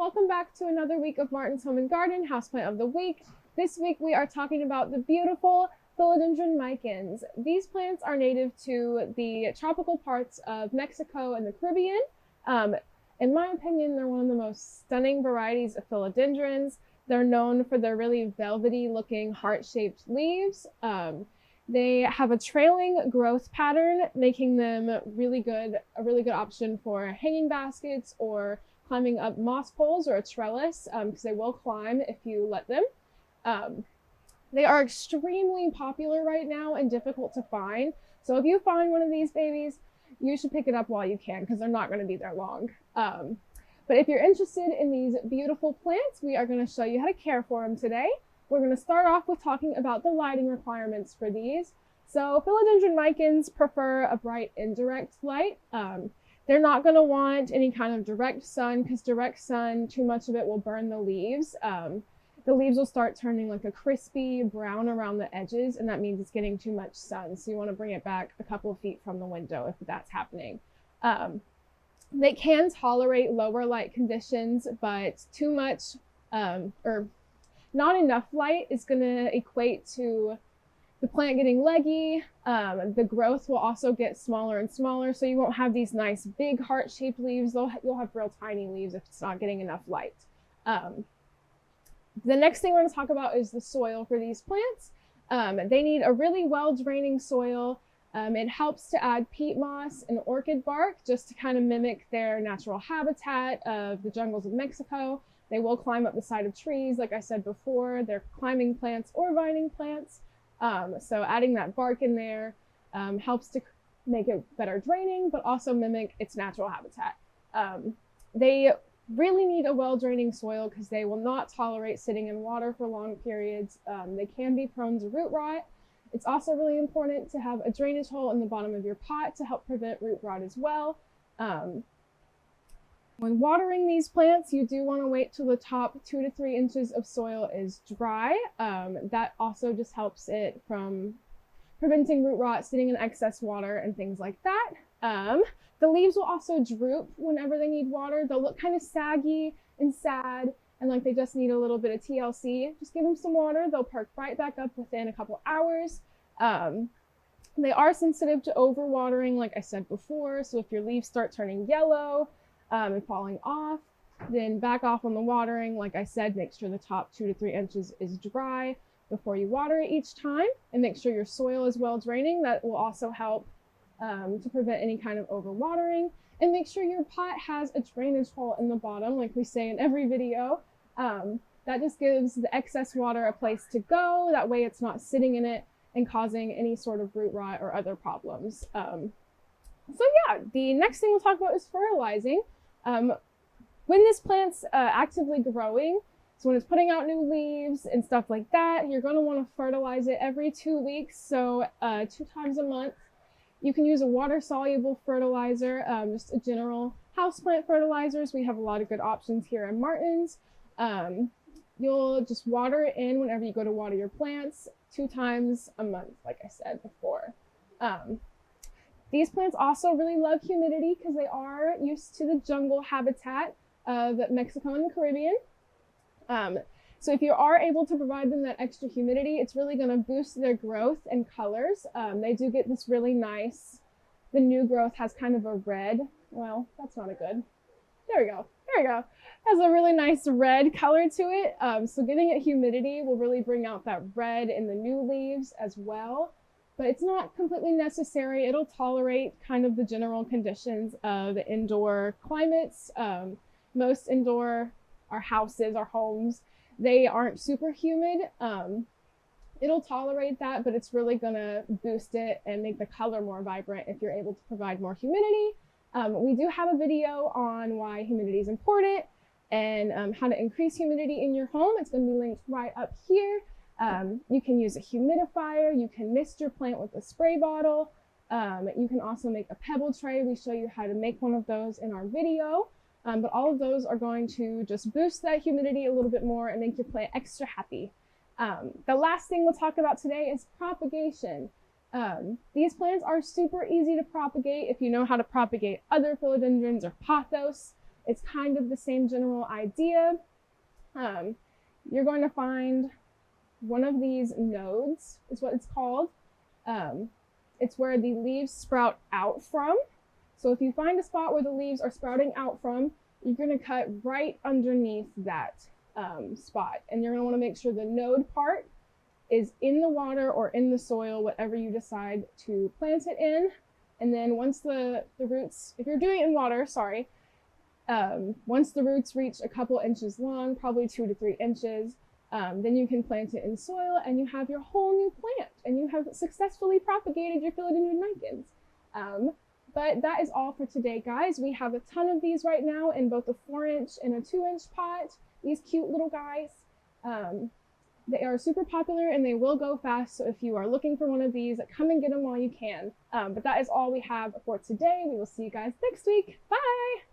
welcome back to another week of Martin's Home and Garden Houseplant of the Week. This week we are talking about the beautiful Philodendron Micans. These plants are native to the tropical parts of Mexico and the Caribbean. In my opinion, they're one of the most stunning varieties of philodendrons. They're known for their really velvety looking heart-shaped leaves. They have a trailing growth pattern, making them a really good option for hanging baskets or climbing up moss poles or a trellis, because they will climb if you let them. They are extremely popular right now and difficult to find. So if you find one of these babies, you should pick it up while you can, because they're not going to be there long. But if you're interested in these beautiful plants, we are going to show you how to care for them today. We're going to start off with talking about the lighting requirements for these. So Philodendron Micans prefer a bright indirect light. They're not going to want any kind of direct sun, because direct sun, too much of it will burn the leaves. The leaves will start turning like a crispy brown around the edges, and that means it's getting too much sun. So you want to bring it back a couple of feet from the window if that's happening. They can tolerate lower light conditions, but too much or not enough light is going to equate to the plant getting leggy. The growth will also get smaller and smaller, so you won't have these nice big heart-shaped leaves. You'll have real tiny leaves if it's not getting enough light. The next thing we're going to talk about is the soil for these plants. They need a really well-draining soil. It helps to add peat moss and orchid bark just to kind of mimic their natural habitat of the jungles of Mexico. They will climb up the side of trees, like I said before. They're climbing plants or vining plants. So adding that bark in there helps to make it better draining, but also mimic its natural habitat. They really need a well-draining soil because they will not tolerate sitting in water for long periods. They can be prone to root rot. It's also really important to have a drainage hole in the bottom of your pot to help prevent root rot as well. When watering these plants, you do want to wait till the top 2 to 3 inches of soil is dry. That also just helps it from preventing root rot, sitting in excess water, and things like that. The leaves will also droop whenever they need water. They'll look kind of saggy and sad and like they just need a little bit of TLC. Just give them some water. They'll perk right back up within a couple hours. They are sensitive to overwatering, like I said before. So if your leaves start turning yellow and falling off, then back off on the watering. Like I said, make sure the top 2 to 3 inches is dry before you water it each time, and make sure your soil is well draining. That will also help to prevent any kind of overwatering. And make sure your pot has a drainage hole in the bottom, like we say in every video. That just gives the excess water a place to go. That way it's not sitting in it and causing any sort of root rot or other problems. So yeah, the next thing we'll talk about is fertilizing. When this plant's actively growing, so when it's putting out new leaves and stuff like that, you're going to want to fertilize it every 2 weeks, so 2 times a month. You can use a water-soluble fertilizer, just a general houseplant fertilizers. We have a lot of good options here at Martin's. You'll just water it in whenever you go to water your plants 2 times a month, like I said before. These plants also really love humidity because they are used to the jungle habitat of Mexico and the Caribbean. So if you are able to provide them that extra humidity, it's really going to boost their growth and colors. They do get this really nice, the new growth has kind of a red, well, that's not a good, there we go. Has a really nice red color to it. So giving it humidity will really bring out that red in the new leaves as well. But it's not completely necessary. It'll tolerate kind of the general conditions of the indoor climates. Most indoor, our houses, our homes, they aren't super humid. It'll tolerate that, but it's really gonna boost it and make the color more vibrant if you're able to provide more humidity. We do have a video on why humidity is important and how to increase humidity in your home. It's gonna be linked right up here. You can use a humidifier. You can mist your plant with a spray bottle. You can also make a pebble tray. We show you how to make one of those in our video. But all of those are going to just boost that humidity a little bit more and make your plant extra happy. The last thing we'll talk about today is propagation. These plants are super easy to propagate if you know how to propagate other philodendrons or pothos. It's kind of the same general idea. You're going to find one of these nodes, is what it's called. It's where the leaves sprout out from. So if you find a spot where the leaves are sprouting out from, you're going to cut right underneath that spot. And you're going to want to make sure the node part is in the water or in the soil, whatever you decide to plant it in. And then once the roots, if you're doing it in water, sorry, once the roots reach a couple inches long, probably 2 to 3 inches, then you can plant it in soil and you have your whole new plant and you have successfully propagated your Philodendron Micans. But that is all for today, guys. We have a ton of these right now in both a 4-inch and a 2-inch pot. These cute little guys. They are super popular and they will go fast. So if you are looking for one of these, come and get them while you can. But that is all we have for today. We will see you guys next week. Bye!